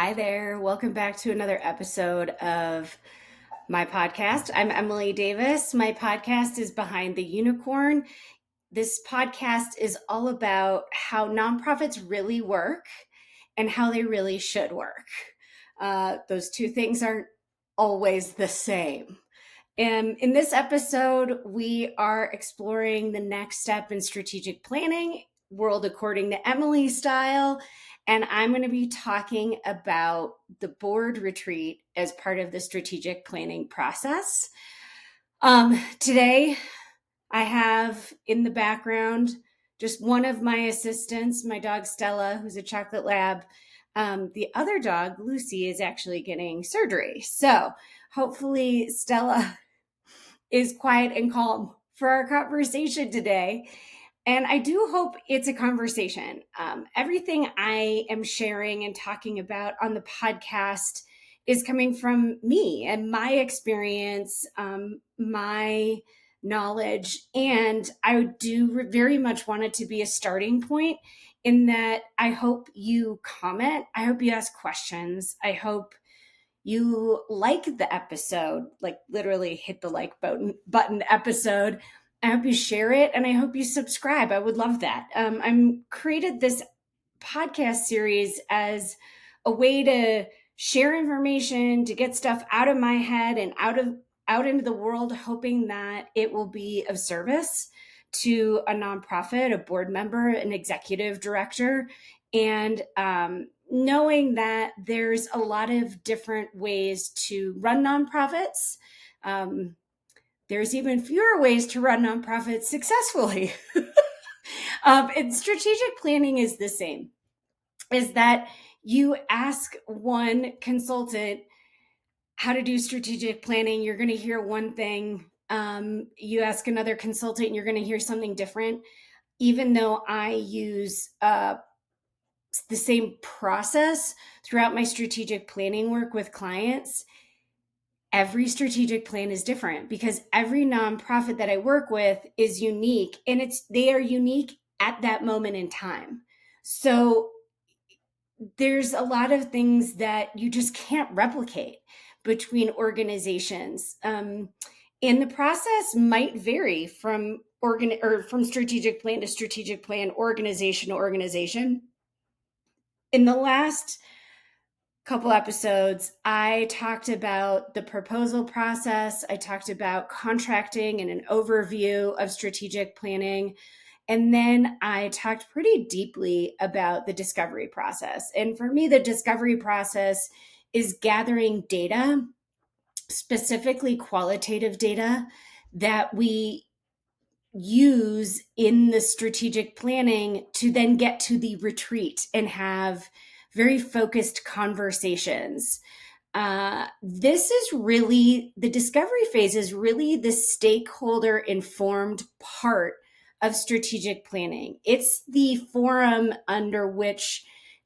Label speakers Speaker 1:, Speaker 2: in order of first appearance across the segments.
Speaker 1: Hi there. Welcome back to another episode of my podcast. I'm Emily Davis. My podcast is Behind the Unicorn. This podcast is all about how nonprofits really work and how they really should work. Those two things aren't always the same. And in this episode, we are exploring the next step in strategic planning, world according to Emily style. And I'm going to be talking about the board retreat as part of the strategic planning process. Today, I have in the background just one of my assistants, my dog Stella, who's a chocolate lab. The other dog, Lucy, is actually getting surgery. So hopefully Stella is quiet and calm for our conversation today. And I do hope it's a conversation. Everything I am sharing and talking about on the podcast is coming from me and my experience, my knowledge. And I do very much want it to be a starting point in that I hope you comment. I hope you ask questions. I hope you like the episode, like literally hit the like button episode. I hope you share it and I hope you subscribe. I would love that. I'm created this podcast series as a way to share information, to get stuff out of my head and out into the world, hoping that it will be of service to a nonprofit, a board member, an executive director, and knowing that there's a lot of different ways to run nonprofits. There's even fewer ways to run nonprofits successfully. And strategic planning is the same, is that you ask one consultant how to do strategic planning, you're going to hear one thing. You ask another consultant, and you're going to hear something different. Even though I use the same process throughout my strategic planning work with clients, every strategic plan is different because every nonprofit that I work with is unique, and they are unique at that moment in time. So there's a lot of things that you just can't replicate between organizations. And the process might vary from from strategic plan to strategic plan, organization to organization. In the last couple episodes, I talked about the proposal process. I talked about contracting and an overview of strategic planning. And then I talked pretty deeply about the discovery process. And for me, the discovery process is gathering data, specifically qualitative data that we use in the strategic planning to then get to the retreat and have very focused conversations. This is really, the discovery phase is really the stakeholder informed part of strategic planning. It's the forum under which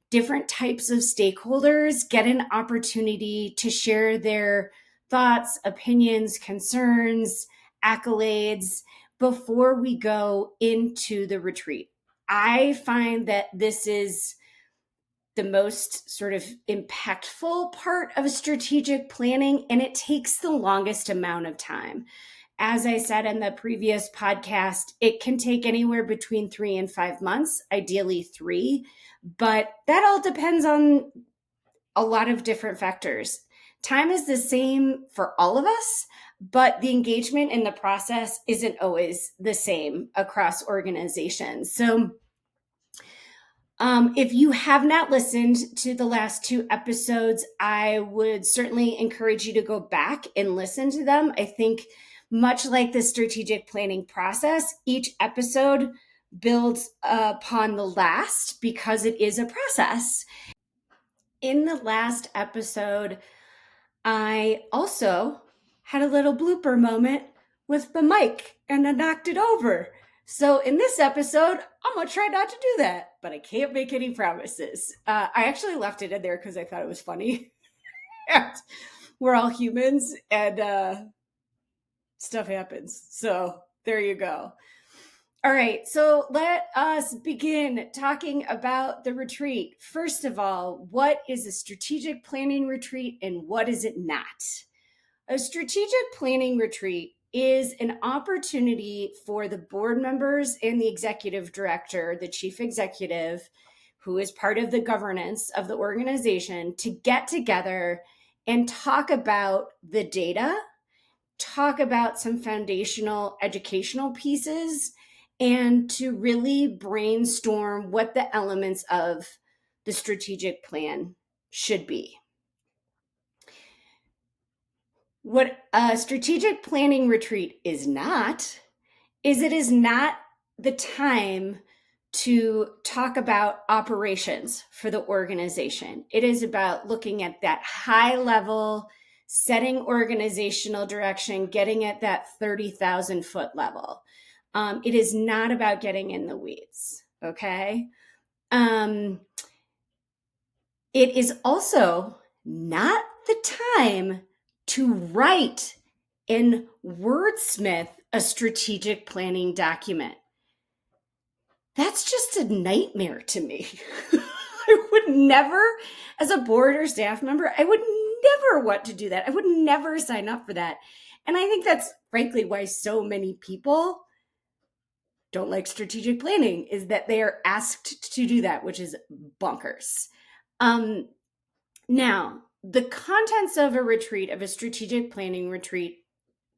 Speaker 1: different types of stakeholders get an opportunity to share their thoughts, opinions, concerns, accolades before we go into the retreat. I find that this is the most sort of impactful part of strategic planning, and it takes the longest amount of time. As I said in the previous podcast, it can take anywhere between 3 and 5 months, ideally 3, but that all depends on a lot of different factors. Time is the same for all of us, but the engagement in the process isn't always the same across organizations. So if you have not listened to the last 2 episodes, I would certainly encourage you to go back and listen to them. I think much like the strategic planning process, each episode builds upon the last because it is a process. In the last episode, I also had a little blooper moment with the mic and I knocked it over. So in this episode, I'm going to try not to do that, but I can't make any promises. I actually left it in there because I thought it was funny. We're all humans and stuff happens. So there you go. All right, so let us begin talking about the retreat. First of all, what is a strategic planning retreat and what is it not? A strategic planning retreat is an opportunity for the board members and the executive director, the chief executive, who is part of the governance of the organization, to get together and talk about the data, talk about some foundational educational pieces, and to really brainstorm what the elements of the strategic plan should be. What a strategic planning retreat is not, is it is not the time to talk about operations for the organization. It is about looking at that high level, setting organizational direction, getting at that 30,000 foot level. It is not about getting in the weeds, okay? It is also not the time to write and wordsmith a strategic planning document. That's just a nightmare to me. I would never, as a board or staff member, I would never want to do that. I would never sign up for that. And I think that's frankly why so many people don't like strategic planning, is that they are asked to do that, which is bonkers. Now, the contents of a retreat, of a strategic planning retreat,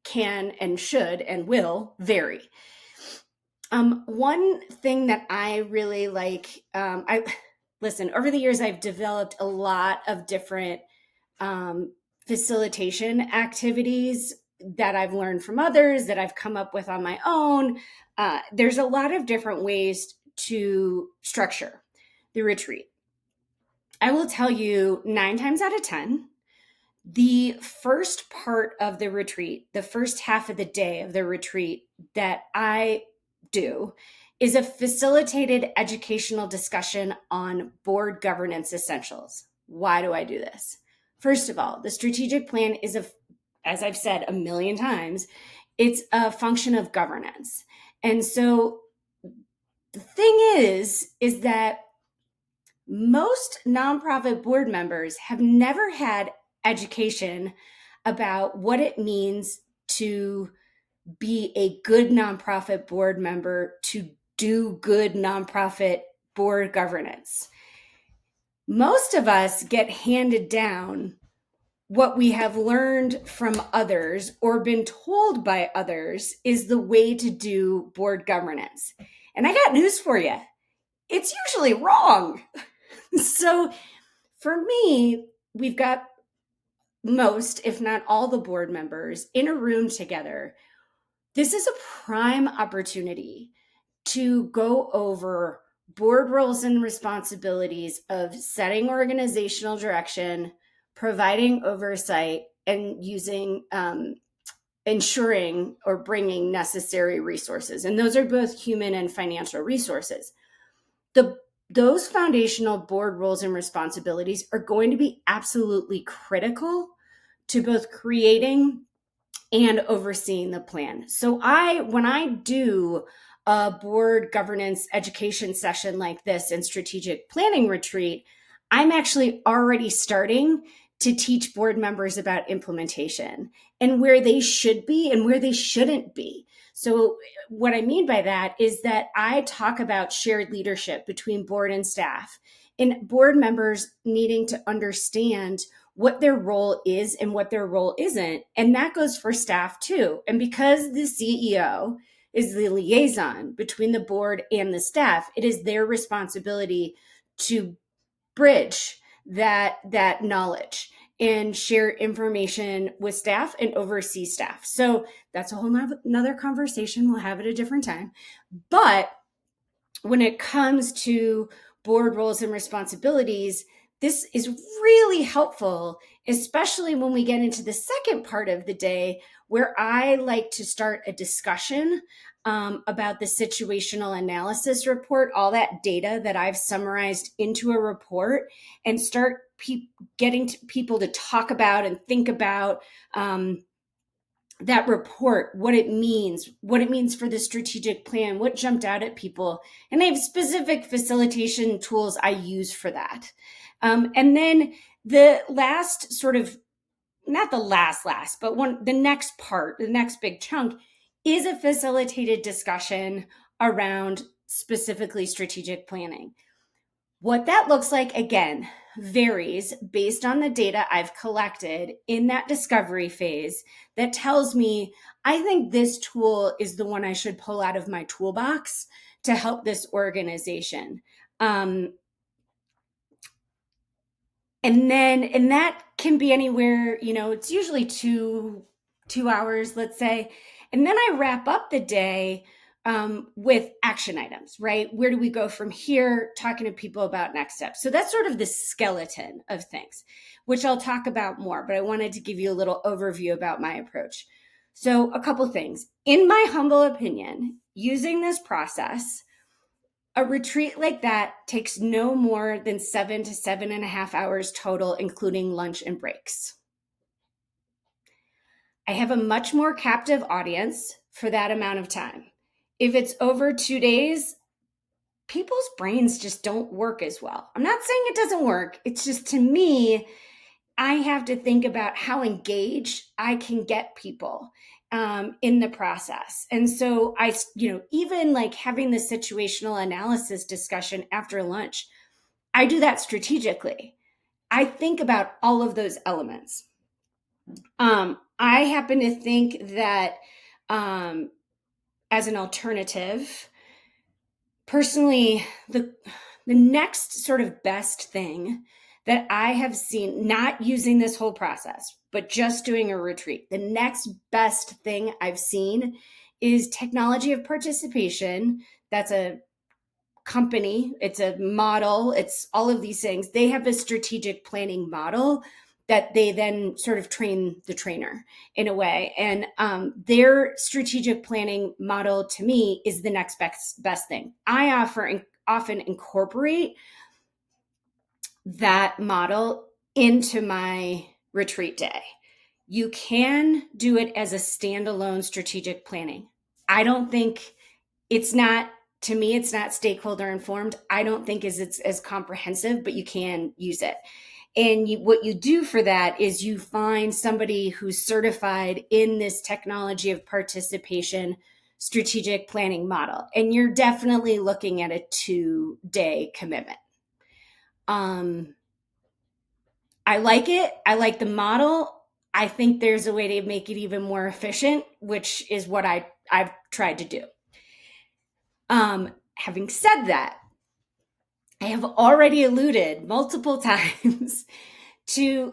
Speaker 1: can and should and will vary. One thing that I really like, listen, over the years, I've developed a lot of different facilitation activities that I've learned from others, that I've come up with on my own. There's a lot of different ways to structure the retreat. I will tell you 9 times out of 10, the first part of the retreat, the first half of the day of the retreat that I do, is a facilitated educational discussion on board governance essentials. Why do I do this? First of all, the strategic plan is, as I've said a million times, it's a function of governance. And so the thing is that most nonprofit board members have never had education about what it means to be a good nonprofit board member, to do good nonprofit board governance. Most of us get handed down what we have learned from others or been told by others is the way to do board governance. And I got news for you. It's usually wrong. So for me, we've got most, if not all, the board members in a room together. This is a prime opportunity to go over board roles and responsibilities of setting organizational direction, providing oversight, and ensuring or bringing necessary resources. And those are both human and financial resources. Those foundational board roles and responsibilities are going to be absolutely critical to both creating and overseeing the plan. So when I do a board governance education session like this and strategic planning retreat, I'm actually already starting to teach board members about implementation and where they should be and where they shouldn't be. So what I mean by that is that I talk about shared leadership between board and staff, and board members needing to understand what their role is and what their role isn't. And that goes for staff too. And because the CEO is the liaison between the board and the staff, it is their responsibility to bridge that knowledge and share information with staff and oversee staff. So that's a whole nother conversation. We'll have it a different time. But when it comes to board roles and responsibilities, this is really helpful, especially when we get into the second part of the day, where I like to start a discussion about the situational analysis report, all that data that I've summarized into a report, and start getting people to talk about and think about that report, what it means for the strategic plan, what jumped out at people. And I have specific facilitation tools I use for that. And then the last sort of, not the last, but the next part, the next big chunk is a facilitated discussion around specifically strategic planning. What that looks like, again, varies based on the data I've collected in that discovery phase that tells me I think this tool is the one I should pull out of my toolbox to help this organization. And that can be anywhere, it's usually two hours, let's say. And then I wrap up the day with action items, right? Where do we go from here? Talking to people about next steps. So that's sort of the skeleton of things, which I'll talk about more, but I wanted to give you a little overview about my approach. So a couple things. In my humble opinion, using this process, a retreat like that takes no more than 7 to 7.5 hours total, including lunch and breaks. I have a much more captive audience for that amount of time. If it's over 2 days, people's brains just don't work as well. I'm not saying it doesn't work. It's just, to me, I have to think about how engaged I can get people in the process. And so even like having the situational analysis discussion after lunch, I do that strategically. I think about all of those elements. I happen to think that as an alternative, personally, the next sort of best thing that I have seen, not using this whole process, but just doing a retreat, the next best thing I've seen is technology of participation. That's a company, it's a model, it's all of these things. They have a strategic planning model that they then sort of train the trainer in a way. And their strategic planning model, to me, is the next best thing. I often incorporate that model into my retreat day. You can do it as a standalone strategic planning. I don't think it's not, to me, it's not stakeholder informed. I don't think it's as comprehensive, but you can use it. And what you do for that is you find somebody who's certified in this technology of participation strategic planning model. And you're definitely looking at a 2-day commitment. I like it. I like the model. I think there's a way to make it even more efficient, which is what I've tried to do. Having said that, I have already alluded multiple times to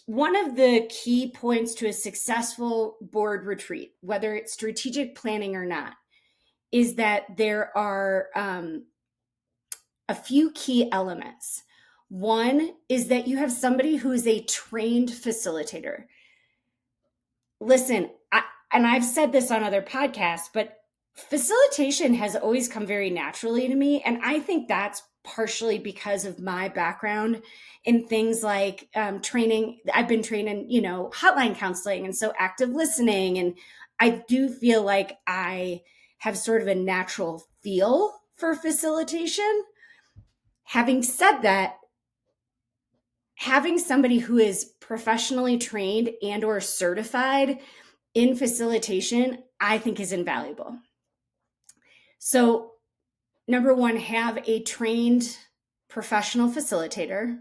Speaker 1: one of the key points to a successful board retreat, whether it's strategic planning or not, is that there are a few key elements. One is that you have somebody who is a trained facilitator. Listen, I've said this on other podcasts, but facilitation has always come very naturally to me. And I think that's partially because of my background in things like training. I've been trained in, hotline counseling, and so active listening. And I do feel like I have sort of a natural feel for facilitation. Having said that, having somebody who is professionally trained and or certified in facilitation, I think, is invaluable. So, number one, have a trained professional facilitator.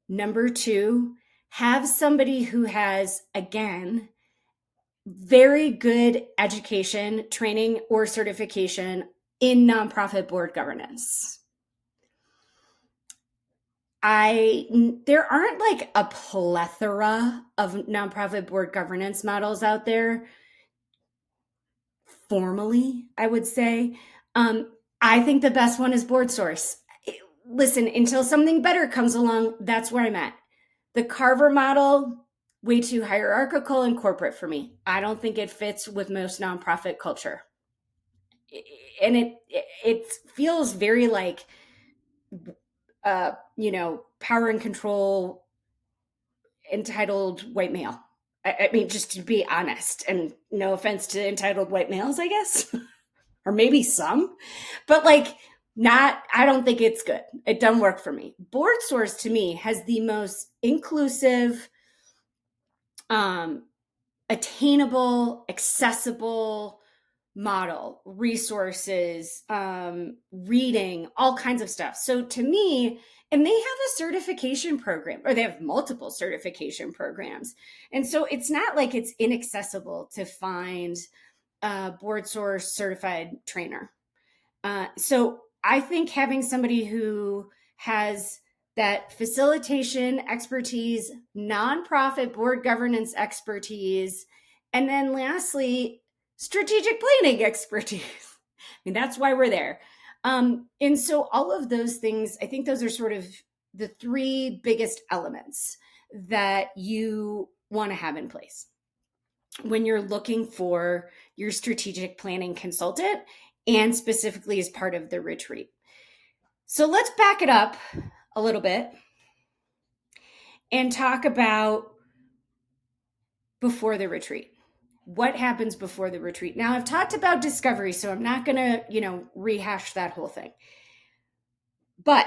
Speaker 1: Number two, have somebody who has, again, very good education, training, or certification in nonprofit board governance. There aren't like a plethora of nonprofit board governance models out there. Formally, I would say. I think the best one is BoardSource. Listen, until something better comes along, that's where I'm at. The Carver model, way too hierarchical and corporate for me. I don't think it fits with most nonprofit culture. And it feels very like, power and control, entitled white male. I mean, just to be honest, and no offense to entitled white males, I guess, or maybe some, but like, not, I don't think it's good. It doesn't work for me. Board Source to me has the most inclusive, um, attainable, accessible model, resources, reading, all kinds of stuff. So to me, and they have a certification program, or they have multiple certification programs. And so it's not like it's inaccessible to find a Board Source certified trainer. So I think having somebody who has that facilitation expertise, nonprofit board governance expertise, and then lastly, strategic planning expertise. I mean, that's why we're there. And so all of those things, I think those are sort of the three biggest elements that you want to have in place when you're looking for your strategic planning consultant, and specifically as part of the retreat. So let's back it up a little bit and talk about before the retreat. What happens before the retreat? Now, I've talked about discovery, so I'm not going to, rehash that whole thing. But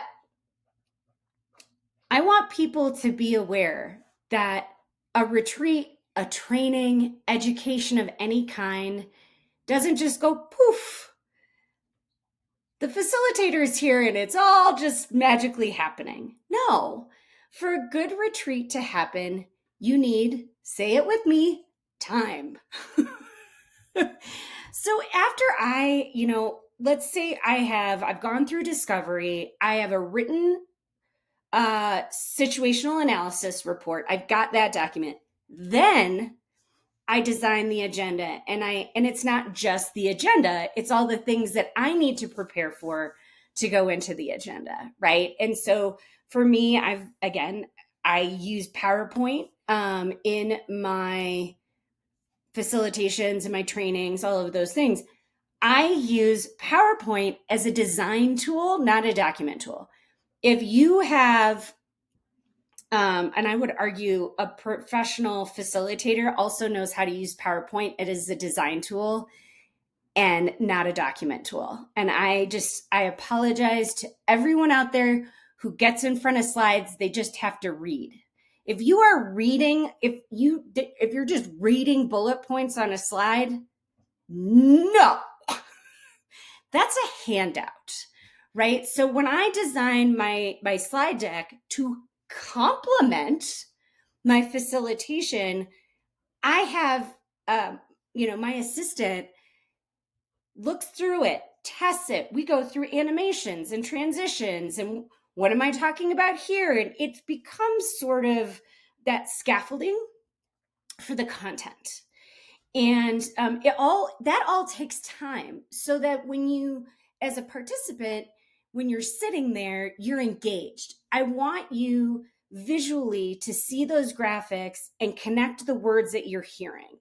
Speaker 1: I want people to be aware that a retreat, a training, education of any kind doesn't just go poof. The facilitator is here and it's all just magically happening. No, for a good retreat to happen, you need, say it with me, time. So after let's say I've gone through discovery, I have a written situational analysis report. I've got that document. Then I design the agenda, and it's not just the agenda, it's all the things that I need to prepare for to go into the agenda, right? And so for me, I use PowerPoint in my facilitations and my trainings, all of those things. I use PowerPoint as a design tool, not a document tool. If you have and I would argue a professional facilitator also knows how to use PowerPoint. It is a design tool and not a document tool. And I apologize to everyone out there who gets in front of slides. They just have to read. If you are reading, if you're just reading bullet points on a slide, no, that's a handout, right? So when I design my slide deck to complement my facilitation, I have, my assistant looks through it, tests it. We go through animations and transitions and what am I talking about here? And it becomes sort of that scaffolding for the content. And that all takes time, so that when you, as a participant, when you're sitting there, you're engaged. I want you visually to see those graphics and connect the words that you're hearing.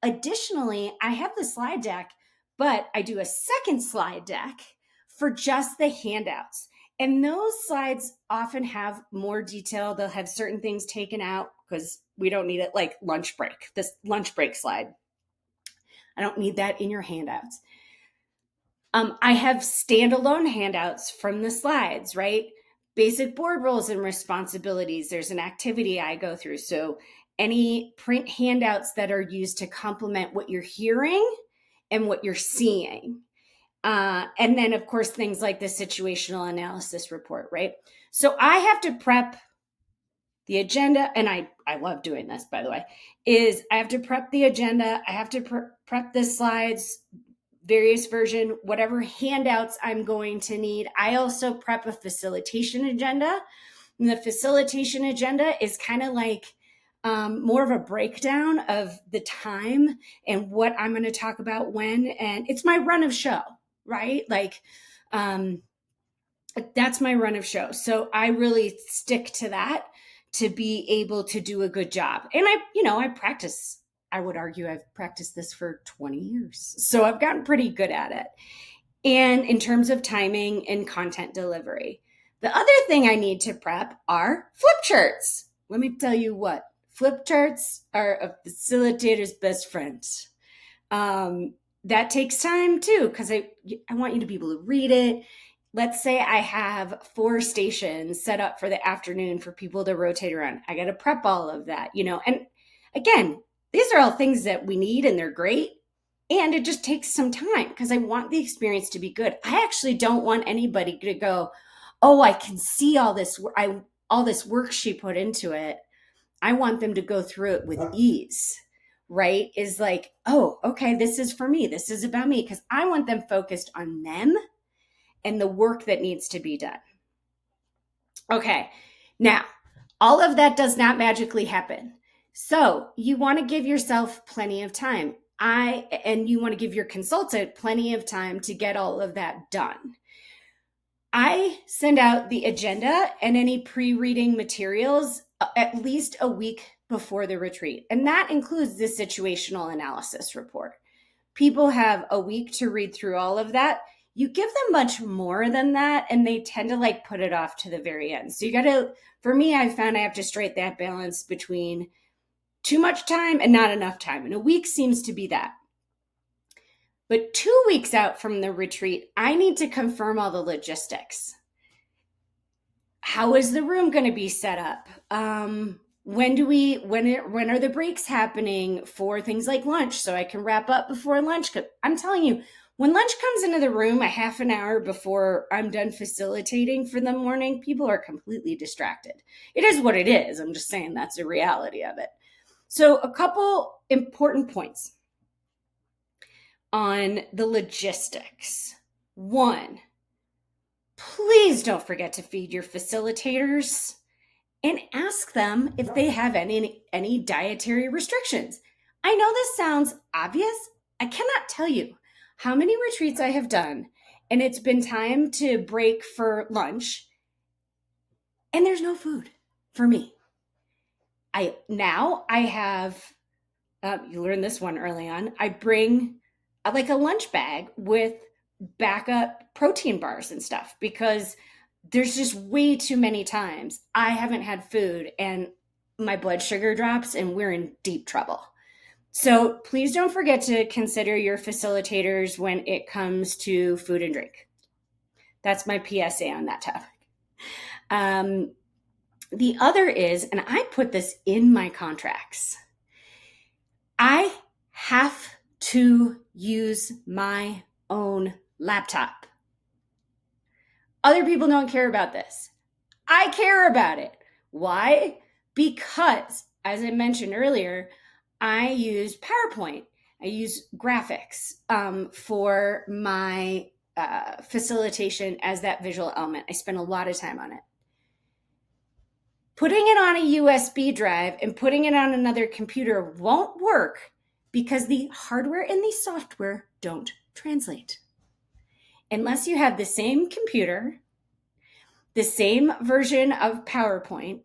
Speaker 1: Additionally, I have the slide deck, but I do a second slide deck for just the handouts. And those slides often have more detail. They'll have certain things taken out because we don't need it, like lunch break, this lunch break slide. I don't need that in your handouts. I have standalone handouts from the slides, right? Basic board roles and responsibilities. There's an activity I go through. So any print handouts that are used to complement what you're hearing and what you're seeing. And then, of course, things like the situational analysis report, right? So I have to prep the agenda, and I love doing this, by the way, is I have to prep the agenda. I have to prep the slides, various version, whatever handouts I'm going to need. I also prep a facilitation agenda. And the facilitation agenda is kind of like more of a breakdown of the time and what I'm going to talk about when. And it's my run of show, right? Like, that's my run of show. So I really stick to that to be able to do a good job. And I practice. I would argue I've practiced this for 20 years. So I've gotten pretty good at it. And in terms of timing and content delivery, the other thing I need to prep are flip charts. Let me tell you what, Flip charts are a facilitator's best friend. Um, that takes time too, because I want you to be able to read it. Let's say I have 4 stations set up for the afternoon for people to rotate around. I got to prep all of that, And again, these are all things that we need and they're great. And it just takes some time because I want the experience to be good. I actually don't want anybody to go, "Oh, I can see all this work she put into it." I want them to go through it with ease, right? Is like, "Oh, okay, this is for me. This is about me." Because I want them focused on them and the work that needs to be done. Okay, now, all of that does not magically happen. So you want to give yourself plenty of time. And you want to give your consultant plenty of time to get all of that done. I send out the agenda and any pre-reading materials at least a week before the retreat. And that includes the situational analysis report. People have a week to read through all of that. You give them much more than that, and they tend to put it off to the very end. So for me, I found I have to strike that balance between too much time and not enough time. And a week seems to be that. But 2 weeks out from the retreat, I need to confirm all the logistics. How is the room going to be set up? When are the breaks happening for things like lunch so I can wrap up before lunch? 'Cause I'm telling you, when lunch comes into the room a half an hour before I'm done facilitating for the morning, people are completely distracted. It is what it is. I'm just saying that's the reality of it. So a couple important points on the logistics. 1, please don't forget to feed your facilitators and ask them if they have any dietary restrictions. I know this sounds obvious. I cannot tell you how many retreats I have done, and it's been time to break for lunch, and there's no food for me. I have, you learned this one early on, I bring a lunch bag with backup protein bars and stuff because there's just way too many times I haven't had food and my blood sugar drops and we're in deep trouble. So please don't forget to consider your facilitators when it comes to food and drink. That's my PSA on that topic. The other is, and I put this in my contracts, I have to use my own laptop. Other people don't care about this. I care about it. Why? Because, as I mentioned earlier, I use PowerPoint. I use graphics for my facilitation as that visual element. I spend a lot of time on it. Putting it on a USB drive and putting it on another computer won't work because the hardware and the software don't translate. Unless you have the same computer, the same version of PowerPoint,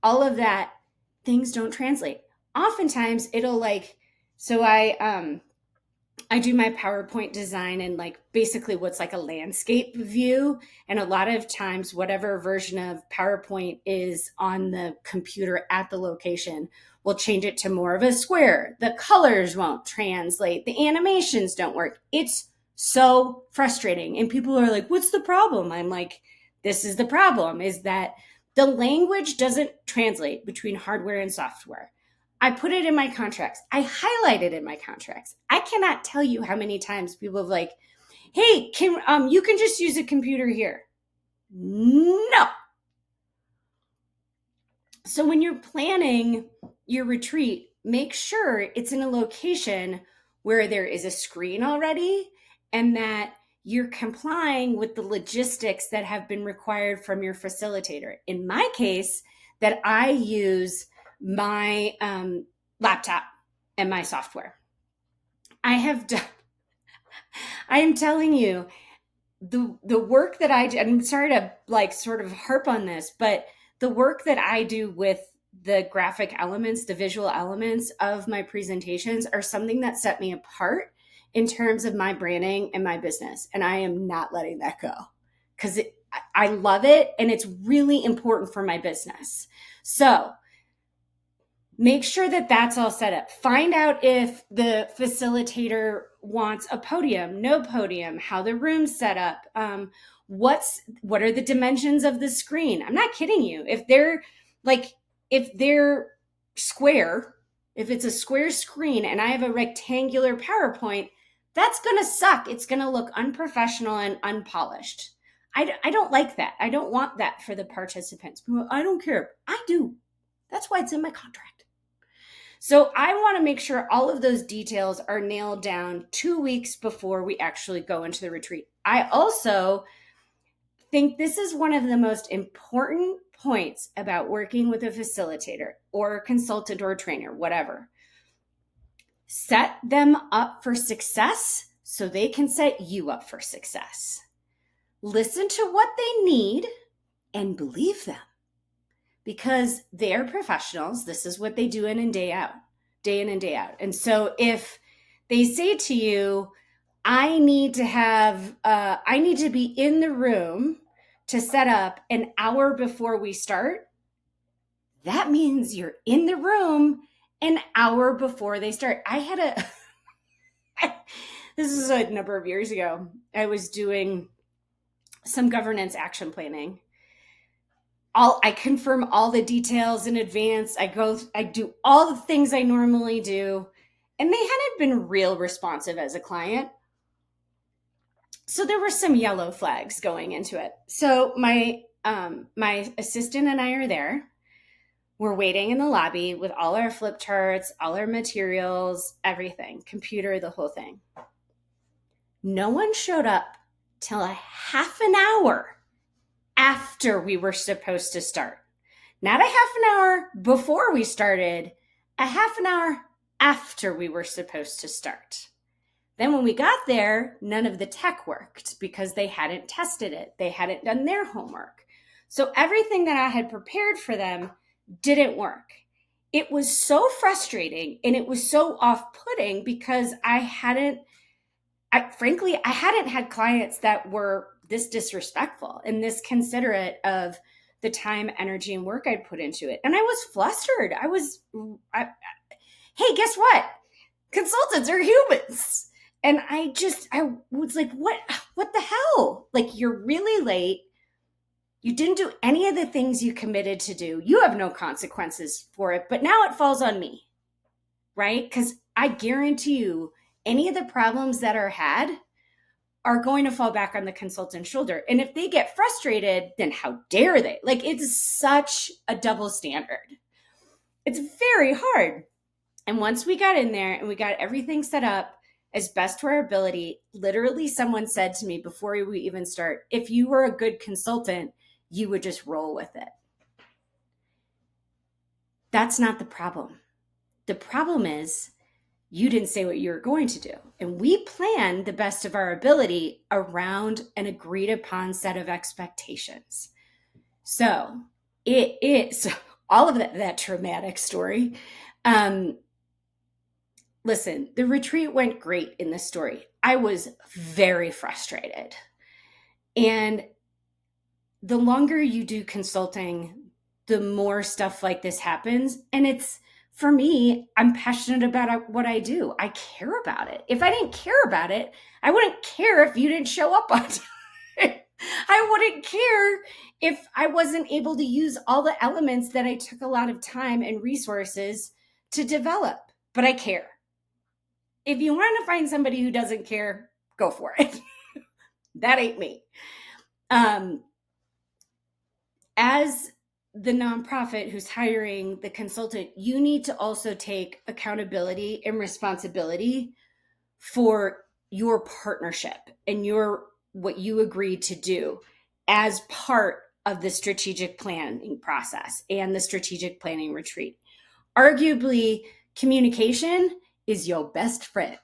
Speaker 1: all of that, things don't translate. Oftentimes it'll so I do my PowerPoint design in basically what's a landscape view. And a lot of times, whatever version of PowerPoint is on the computer at the location, we'll change it to more of a square. The colors won't translate. The animations don't work. It's so frustrating. And people are like, "What's the problem?" I'm like, this is the problem, is that the language doesn't translate between hardware and software. I put it in my contracts. I highlight it in my contracts. I cannot tell you how many times people have "Hey, you can just use a computer here." No. So when you're planning your retreat, make sure it's in a location where there is a screen already and that you're complying with the logistics that have been required from your facilitator. In my case, that I use my laptop and my software. I am telling you, the work that I do, I'm sorry to sort of harp on this, but the work that I do with the graphic elements, the visual elements of my presentations are something that set me apart in terms of my branding and my business. And I am not letting that go because I love it and it's really important for my business. So Make sure that that's all set up. Find out if the facilitator wants a podium, no podium, how the room's set up, what are the dimensions of the screen. I'm not kidding you. If they're square, if it's a square screen and I have a rectangular PowerPoint, that's going to suck. It's going to look unprofessional and unpolished. I don't like that. I don't want that for the participants. I don't care. I do. That's why it's in my contract. So I want to make sure all of those details are nailed down 2 weeks before we actually go into the retreat. I also think this is one of the most important points about working with a facilitator or a consultant or a trainer, whatever. Set them up for success so they can set you up for success. Listen to what they need and believe them. Because they're professionals. This is what they do in and day out, day in and day out. And so if they say to you, I need to be in the room to set up an hour before we start, that means you're in the room an hour before they start. This is a number of years ago. I was doing some governance action planning. I confirm all the details in advance. I do all the things I normally do. And they hadn't been real responsive as a client. So there were some yellow flags going into it. So my assistant and I are there. We're waiting in the lobby with all our flip charts, all our materials, everything, computer, the whole thing. No one showed up till a half an hour after we were supposed to start. Not a half an hour before we started, a half an hour after we were supposed to start. Then when we got there, none of the tech worked because they hadn't tested it. They hadn't done their homework. So everything that I had prepared for them didn't work. It was so frustrating and it was so off-putting because I hadn't had clients that were this disrespectful and this considerate of the time, energy, and work I'd put into it. And I was flustered. Hey, guess what? Consultants are humans. And I was like, what the hell? Like, you're really late. You didn't do any of the things you committed to do. You have no consequences for it, but now it falls on me, right? Because I guarantee you, any of the problems that are had are going to fall back on the consultant's shoulder. And if they get frustrated, then how dare they? Like, it's such a double standard. It's very hard. And once we got in there and we got everything set up as best to our ability, literally someone said to me before we even start, if you were a good consultant, you would just roll with it. That's not the problem. The problem is you didn't say what you were going to do. And we planned the best of our ability around an agreed upon set of expectations. So it is all of that traumatic story. Listen, the retreat went great in this story. I was very frustrated. And the longer you do consulting, the more stuff like this happens. And for me, I'm passionate about what I do. I care about it. If I didn't care about it, I wouldn't care if you didn't show up on time. I wouldn't care if I wasn't able to use all the elements that I took a lot of time and resources to develop. But I care. If you want to find somebody who doesn't care, go for it. That ain't me. As the nonprofit who's hiring the consultant, you need to also take accountability and responsibility for your partnership and what you agreed to do as part of the strategic planning process and the strategic planning retreat. Arguably, communication is your best friend.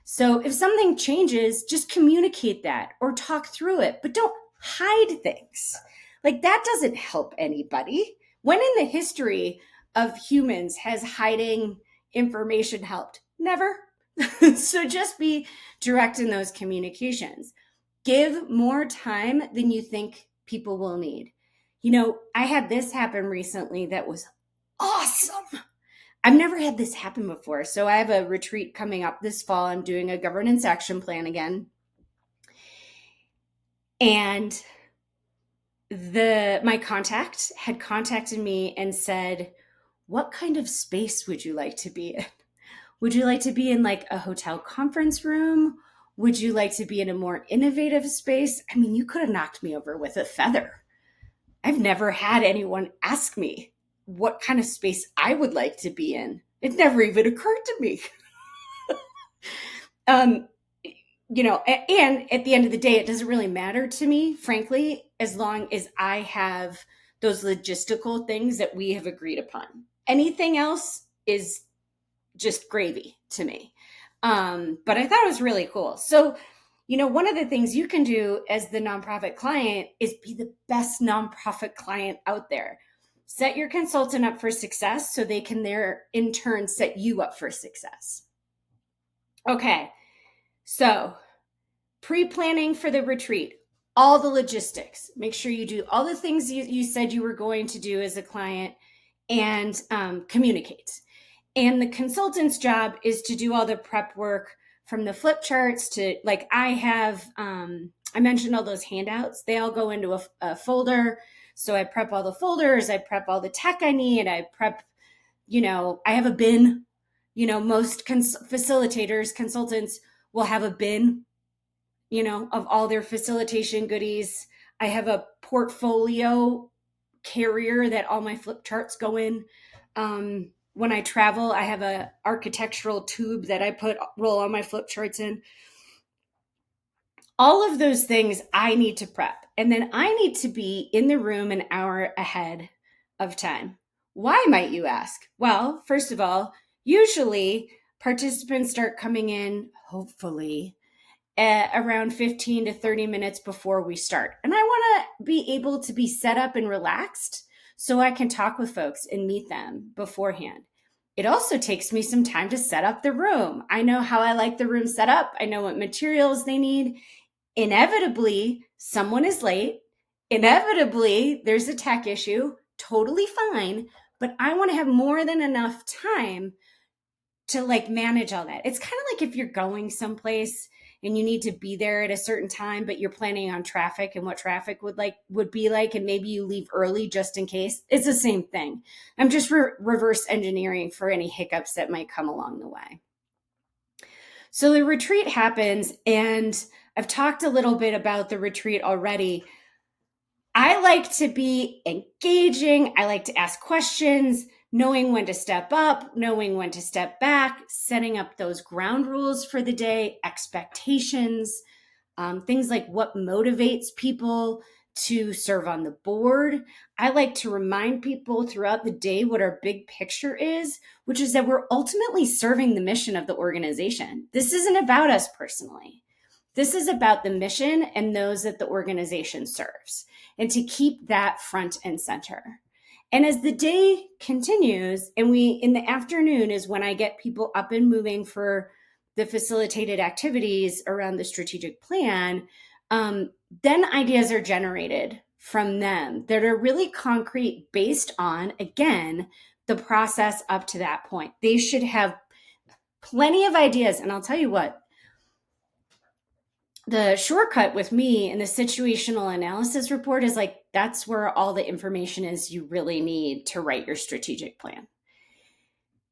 Speaker 1: So if something changes, just communicate that or talk through it, but don't hide things. Like, that doesn't help anybody. When in the history of humans has hiding information helped? Never. So just be direct in those communications. Give more time than you think people will need. I had this happen recently that was awesome. I've never had this happen before. So I have a retreat coming up this fall. I'm doing a governance action plan again. And my contact had contacted me and said, "What kind of space would you like to be in? Would you like to be in like a hotel conference room? Would you like to be in a more innovative space?" I mean, you could have knocked me over with a feather. I've never had anyone ask me what kind of space I would like to be in. It never even occurred to me. um, and at the end of the day, it doesn't really matter to me, frankly, as long as I have those logistical things that we have agreed upon. Anything else is just gravy to me. But I thought it was really cool. So, one of the things you can do as the nonprofit client is be the best nonprofit client out there. Set your consultant up for success so they can in turn set you up for success. Okay. So, pre-planning for the retreat, all the logistics. Make sure you do all the things you said you were going to do as a client, and communicate. And the consultant's job is to do all the prep work, from the flip charts to, like, I mentioned all those handouts. They all go into a folder. So I prep all the folders. I prep all the tech I need. I prep, I have a bin. Most facilitators, consultants will have a bin, of all their facilitation goodies. I have a portfolio carrier that all my flip charts go in. When I travel, I have a architectural tube that I roll all my flip charts in. All of those things I need to prep. And then I need to be in the room an hour ahead of time. Why, might you ask? Well, first of all, usually participants start coming in, hopefully, around 15 to 30 minutes before we start. And I want to be able to be set up and relaxed so I can talk with folks and meet them beforehand. It also takes me some time to set up the room. I know how I like the room set up. I know what materials they need. Inevitably, someone is late. Inevitably, there's a tech issue. Totally fine. But I want to have more than enough time to manage all that. It's kind of like if you're going someplace and you need to be there at a certain time, but you're planning on traffic and what traffic would be like, and maybe you leave early just in case. It's the same thing. I'm just reverse engineering for any hiccups that might come along the way. So the retreat happens, and I've talked a little bit about the retreat already. I like to be engaging. I like to ask questions, knowing when to step up, knowing when to step back, setting up those ground rules for the day, expectations, things like what motivates people to serve on the board. I like to remind people throughout the day what our big picture is, which is that we're ultimately serving the mission of the organization. This isn't about us personally. This is about the mission and those that the organization serves, and to keep that front and center. And as the day continues, and in the afternoon is when I get people up and moving for the facilitated activities around the strategic plan, then ideas are generated from them that are really concrete based on, again, the process up to that point. They should have plenty of ideas. And I'll tell you what, the shortcut with me in the situational analysis report is that's where all the information is you really need to write your strategic plan.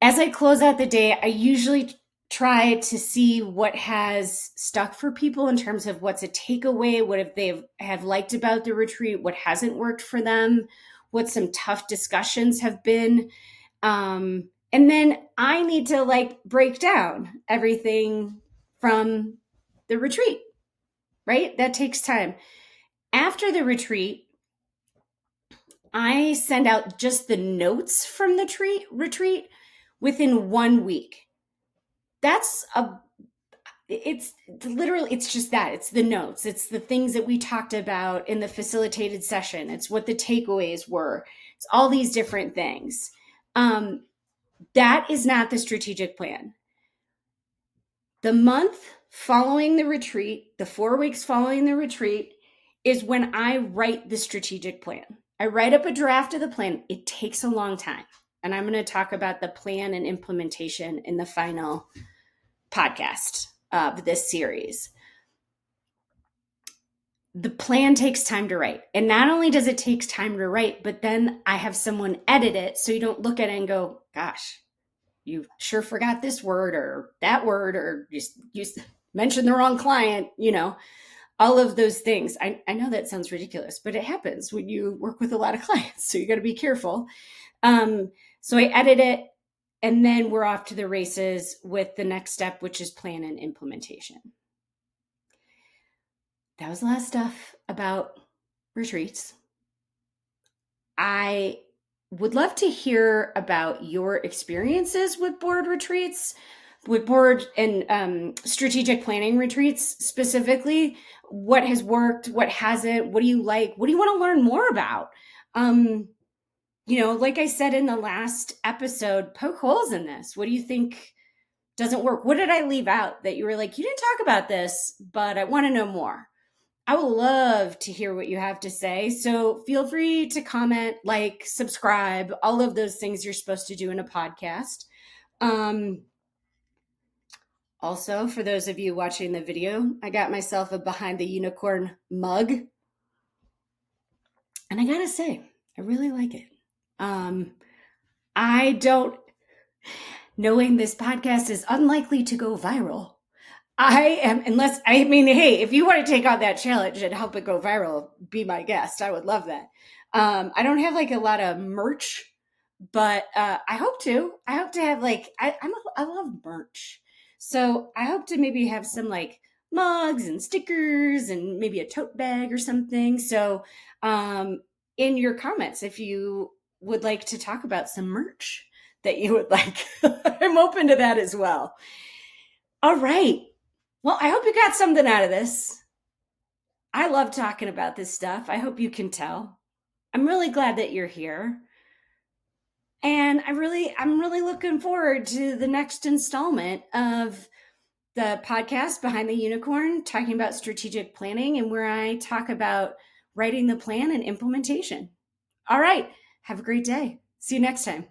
Speaker 1: As I close out the day, I usually try to see what has stuck for people in terms of what's a takeaway, what if they have liked about the retreat, what hasn't worked for them, what some tough discussions have been. And then I need to break down everything from the retreat. Right? That takes time. After the retreat, I send out just the notes from the retreat within 1 week. It's literally, it's just that. It's the notes. It's the things that we talked about in the facilitated session. It's what the takeaways were. It's all these different things. That is not the strategic plan. The month following the retreat, the 4 weeks following the retreat, is when I write the strategic plan. I write up a draft of the plan. It takes a long time. And I'm going to talk about the plan and implementation in the final podcast of this series. The plan takes time to write. And not only does it take time to write, but then I have someone edit it so you don't look at it and go, gosh, you sure forgot this word or that word, or you mentioned the wrong client, all of those things. I know that sounds ridiculous, but it happens when you work with a lot of clients. So you got to be careful. So I edit it, and then we're off to the races with the next step, which is plan and implementation. That was a lot of stuff about retreats. I would love to hear about your experiences with board retreats, with board and strategic planning retreats specifically. What has worked? What hasn't? What do you like? What do you want to learn more about? Like I said in the last episode, poke holes in this. What do you think doesn't work? What did I leave out that you were like, you didn't talk about this, but I want to know more? I would love to hear what you have to say. So feel free to comment, like, subscribe, all of those things you're supposed to do in a podcast. Also, for those of you watching the video, I got myself a Behind the Unicorn mug. And I gotta say, I really like it. Knowing this podcast is unlikely to go viral, hey, if you want to take on that challenge and help it go viral, be my guest. I would love that. I don't have like a lot of merch, but I hope to. I hope to have I love merch. So I hope to maybe have some like mugs and stickers and maybe a tote bag or something. So in your comments, if you would like to talk about some merch that you would like, I'm open to that as well. All right. Well, I hope you got something out of this. I love talking about this stuff. I hope you can tell. I'm really glad that you're here. And I'm really looking forward to the next installment of the podcast Behind the Unicorn, talking about strategic planning, and where I talk about writing the plan and implementation. All right. Have a great day. See you next time.